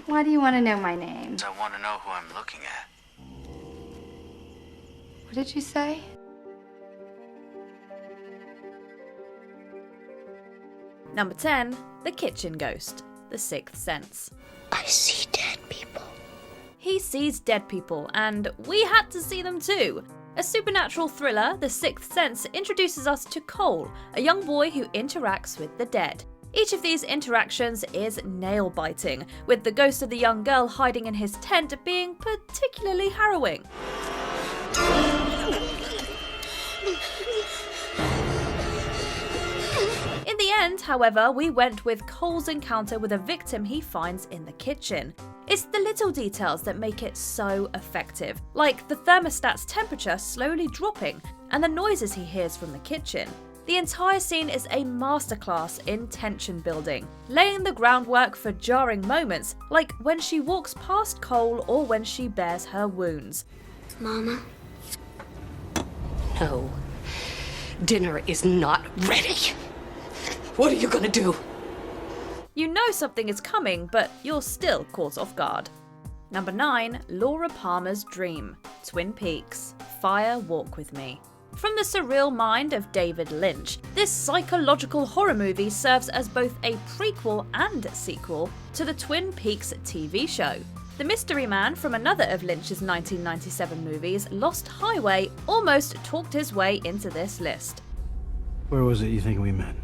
Why do you want to know my name? I want to know who I'm looking at. What did you say? Number 10, The Kitchen Ghost, The Sixth Sense. I see dead people. He sees dead people, and we had to see them too. A supernatural thriller, The Sixth Sense introduces us to Cole, a young boy who interacts with the dead. Each of these interactions is nail-biting, with the ghost of the young girl hiding in his tent being particularly harrowing. In the end, however, we went with Cole's encounter with a victim he finds in the kitchen. It's the little details that make it so effective, like the thermostat's temperature slowly dropping and the noises he hears from the kitchen. The entire scene is a masterclass in tension building, laying the groundwork for jarring moments, like when she walks past Cole or when she bears her wounds. Mama? No. Dinner is not ready. What are you gonna do? You know something is coming, but you're still caught off guard. Number 9, Laura Palmer's Dream, Twin Peaks, Fire Walk With Me. From the surreal mind of David Lynch, this psychological horror movie serves as both a prequel and sequel to the Twin Peaks TV show. The mystery man from another of Lynch's 1997 movies, Lost Highway, almost talked his way into this list. Where was it you think we met?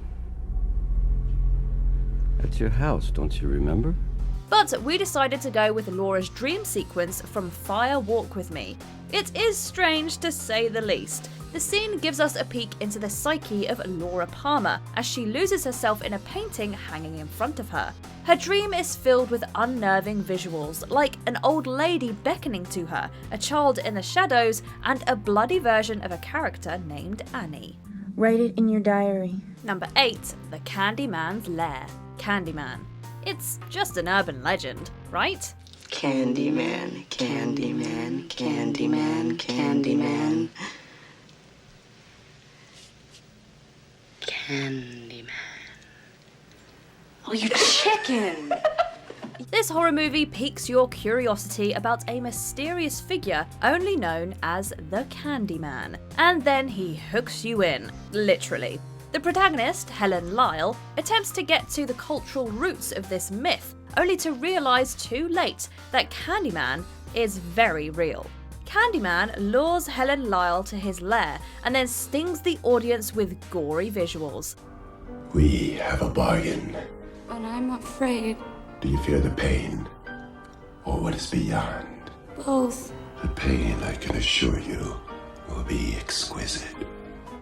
At your house, don't you remember? But we decided to go with Laura's dream sequence from Fire Walk With Me. It is strange to say the least. The scene gives us a peek into the psyche of Laura Palmer as she loses herself in a painting hanging in front of her. Her dream is filled with unnerving visuals, like an old lady beckoning to her, a child in the shadows, and a bloody version of a character named Annie. Write it in your diary. Number 8, The Candymans Lair, Candyman. It's just an urban legend, right? Candyman, Candyman, Candyman, Candyman. Candyman. Oh, you chicken! This horror movie piques your curiosity about a mysterious figure only known as the Candyman, and then he hooks you in, literally. The protagonist, Helen Lyle, attempts to get to the cultural roots of this myth, only to realise too late that Candyman is very real. Candyman lures Helen Lyle to his lair and then stings the audience with gory visuals. We have a bargain. But I'm afraid. Do you fear the pain? Or what is beyond? Both. The pain, I can assure you, will be exquisite.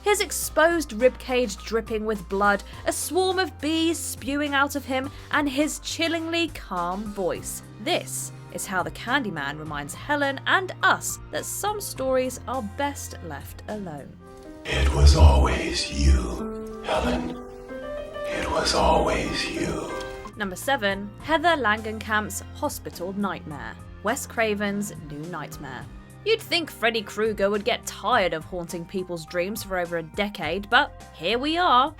His exposed ribcage dripping with blood, a swarm of bees spewing out of him, and his chillingly calm voice. This is how the Candyman reminds Helen and us that some stories are best left alone. It was always you, Helen. It was always you. Number 7, Heather Langenkamp's Hospital Nightmare, Wes Craven's New Nightmare. You'd think Freddy Krueger would get tired of haunting people's dreams for over a decade, but here we are.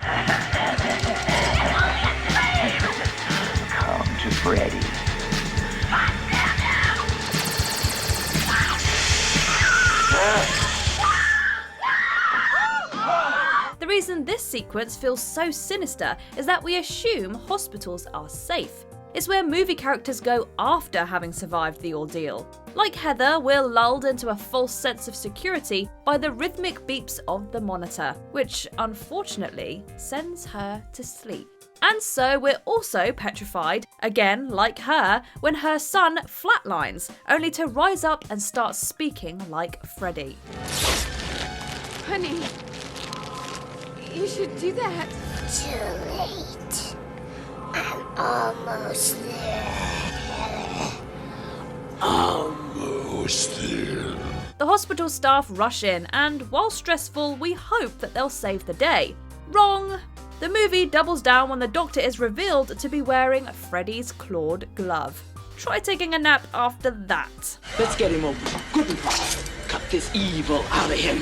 Come to Freddy. The reason this sequence feels so sinister is that we assume hospitals are safe. It's where movie characters go after having survived the ordeal. Like Heather, we're lulled into a false sense of security by the rhythmic beeps of the monitor, which unfortunately sends her to sleep. And so we're also petrified, again like her, when her son flatlines, only to rise up and start speaking like Freddy. Honey, you should do that. Too late. I'm almost there. Almost there. The hospital staff rush in, and while stressful, we hope that they'll save the day. Wrong! The movie doubles down when the doctor is revealed to be wearing Freddy's clawed glove. Try taking a nap after that. Let's get him open good and fast. Cut this evil out of him.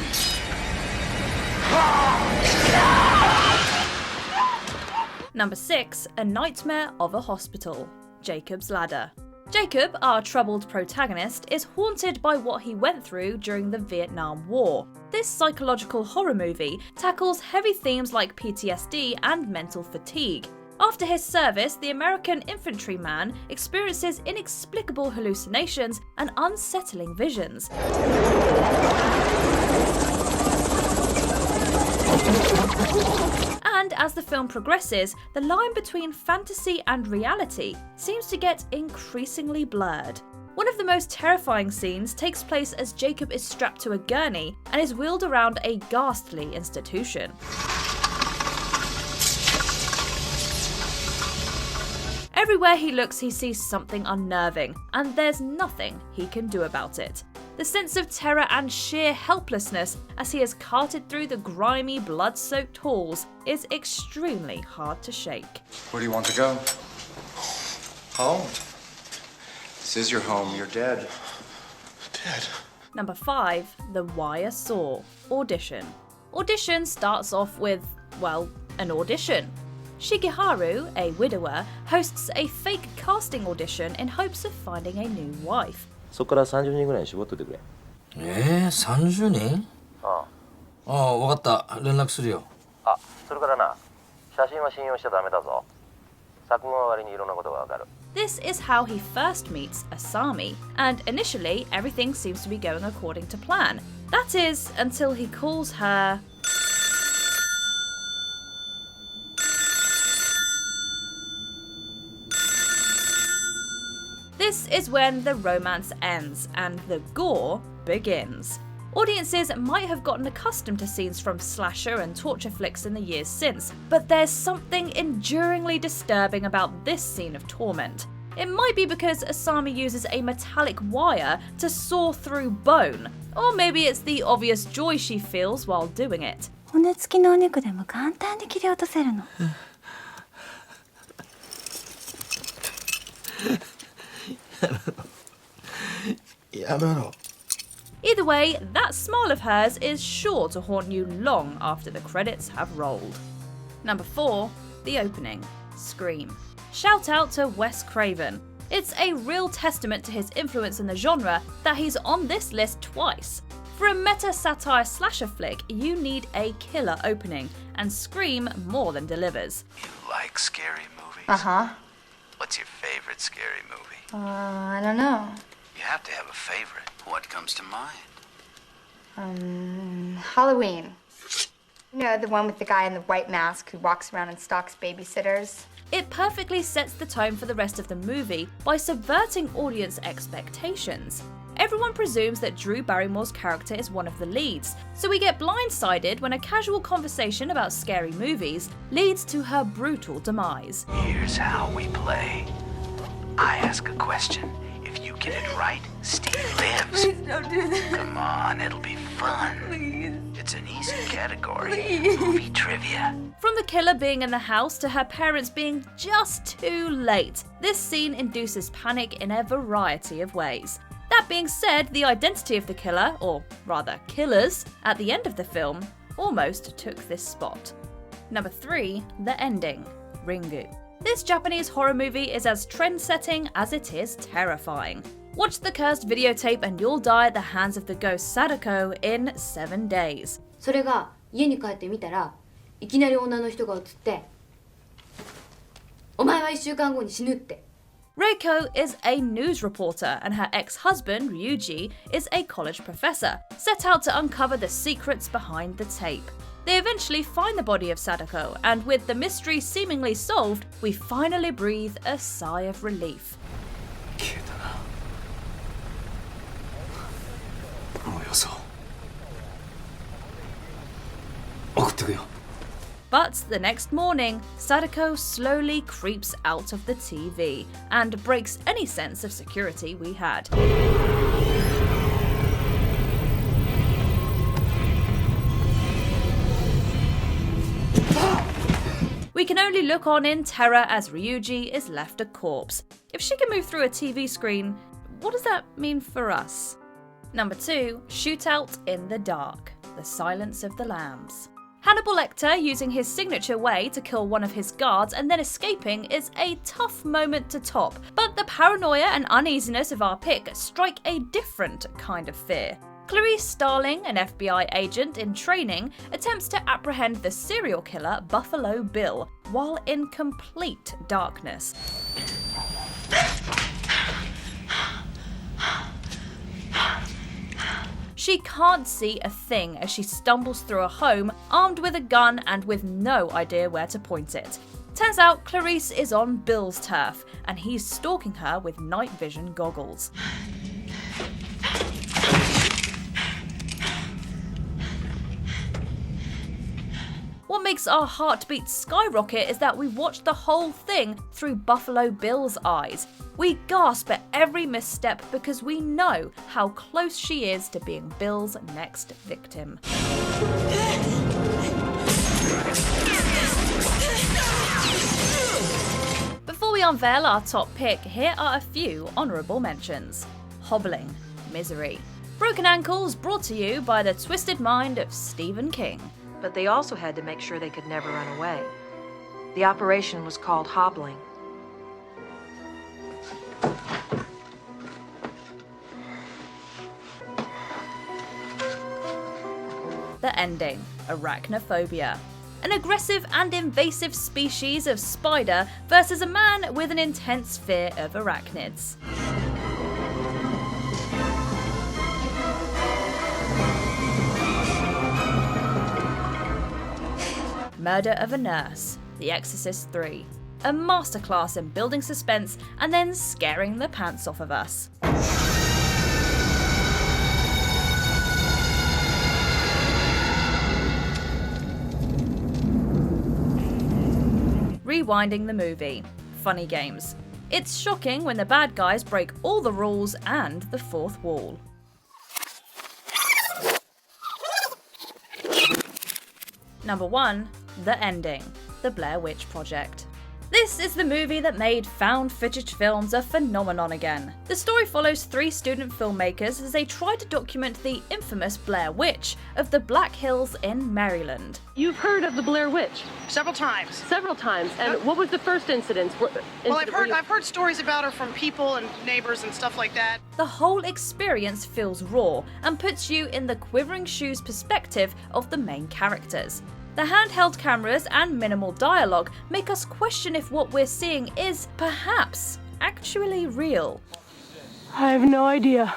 Number 6, A Nightmare of a Hospital, Jacob's Ladder. Jacob, our troubled protagonist, is haunted by what he went through during the Vietnam War. This psychological horror movie tackles heavy themes like PTSD and mental fatigue. After his service, the American infantryman experiences inexplicable hallucinations and unsettling visions. And as the film progresses, the line between fantasy and reality seems to get increasingly blurred. One of the most terrifying scenes takes place as Jacob is strapped to a gurney and is wheeled around a ghastly institution. Everywhere he looks, he sees something unnerving, and there's nothing he can do about it. The sense of terror and sheer helplessness as he is carted through the grimy, blood-soaked halls is extremely hard to shake. Where do you want to go? Home. This is your home. You're dead. Dead. Number 5. The Wire Saw Audition. Audition starts off with, well, an audition. Shigeharu, a widower, hosts a fake casting audition in hopes of finding a new wife. そこから30人ぐらいに絞っといてくれ。30人？ああ、わかった。連絡するよ。あ、それからな、写真は信用しちゃダメだぞ。作文は割にいろんなことがわかる。This is how he first meets Asami, and initially everything seems to be going according to plan. That is, until he calls her... This is when the romance ends and the gore begins. Audiences might have gotten accustomed to scenes from slasher and torture flicks in the years since, but there's something enduringly disturbing about this scene of torment. It might be because Asami uses a metallic wire to saw through bone, or maybe it's the obvious joy she feels while doing it. 骨付きのお肉でも簡単に切り落とせるの。やめろ。 Either way, that smile of hers is sure to haunt you long after the credits have rolled. Number 4. The opening. Scream. Shout out to Wes Craven. It's a real testament to his influence in the genre that he's on this list twice. For a meta-satire slasher flick, you need a killer opening, and Scream more than delivers. You like scary movies? Uh-huh. What's your favorite scary movie? I don't know. You have to have a favorite. What comes to mind? Halloween. You know, the one with the guy in the white mask who walks around and stalks babysitters? It perfectly sets the tone for the rest of the movie by subverting audience expectations. Everyone presumes that Drew Barrymore's character is one of the leads, so we get blindsided when a casual conversation about scary movies leads to her brutal demise. Here's how we play. I ask a question. If you get it right, Steve lives. Please don't do that. Come on, it'll be fun. Please. It's an easy category. Movie trivia. From the killer being in the house to her parents being just too late, this scene induces panic in a variety of ways. That being said, the identity of the killer, or rather killers, at the end of the film almost took this spot. Number 3. The Ending Ringu. This Japanese horror movie is as trend-setting as it is terrifying. Watch the cursed videotape and you'll die at the hands of the ghost Sadako in 7 days. それが家に帰ってみたらいきなり女の人が映ってお前は1週間後に死ぬって Reiko is a news reporter and her ex-husband, Ryuji, is a college professor, set out to uncover the secrets behind the tape. They eventually find the body of Sadako, and with the mystery seemingly solved, we finally breathe a sigh of relief. 消えたな。もうよそう。送ってくよ。 But the next morning, Sadako slowly creeps out of the TV and breaks any sense of security we had. We can only look on in terror as Ryuji is left a corpse. If she can move through a TV screen, what does that mean for us? Number 2, Shootout in the Dark, The Silence of the Lambs. Hannibal Lecter using his signature way to kill one of his guards and then escaping is a tough moment to top, but the paranoia and uneasiness of our pick strike a different kind of fear. Clarice Starling, an FBI agent in training, attempts to apprehend the serial killer Buffalo Bill while in complete darkness. She can't see a thing as she stumbles through a home armed with a gun and with no idea where to point it. Turns out Clarice is on Bill's turf and he's stalking her with night vision goggles. What makes our heartbeats skyrocket is that we watch the whole thing through Buffalo Bill's eyes. We gasp at every misstep because we know how close she is to being Bill's next victim. Before we unveil our top pick, here are a few honourable mentions. Hobbling, Misery. Broken Ankles brought to you by the twisted mind of Stephen King. But they also had to make sure they could never run away. The operation was called hobbling. The Ending, Arachnophobia. An aggressive and invasive species of spider versus a man with an intense fear of arachnids. Murder of a Nurse, The Exorcist 3. A masterclass in building suspense and then scaring the pants off of us. Rewinding the movie, Funny Games. It's shocking when the bad guys break all the rules and the fourth wall. Number 1. The Ending, The Blair Witch Project. This is the movie that made found footage films a phenomenon again. The story follows 3 student filmmakers as they try to document the infamous Blair Witch of the Black Hills in Maryland. You've heard of the Blair Witch? Several times. Several times. And what was the first incident? Well, I've heard stories about her from people and neighbors and stuff like that. The whole experience feels raw and puts you in the quivering shoes perspective of the main characters. The handheld cameras and minimal dialogue make us question if what we're seeing is, perhaps, actually real. I have no idea.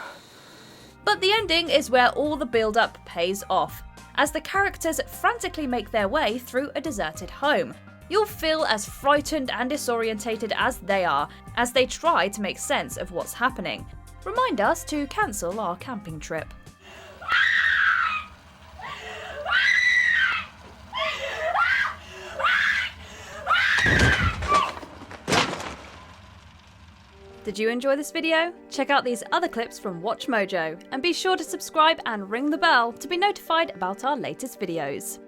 But the ending is where all the build-up pays off, as the characters frantically make their way through a deserted home. You'll feel as frightened and disorientated as they are, as they try to make sense of what's happening. Remind us to cancel our camping trip. Did you enjoy this video? Check out these other clips from WatchMojo, and be sure to subscribe and ring the bell to be notified about our latest videos.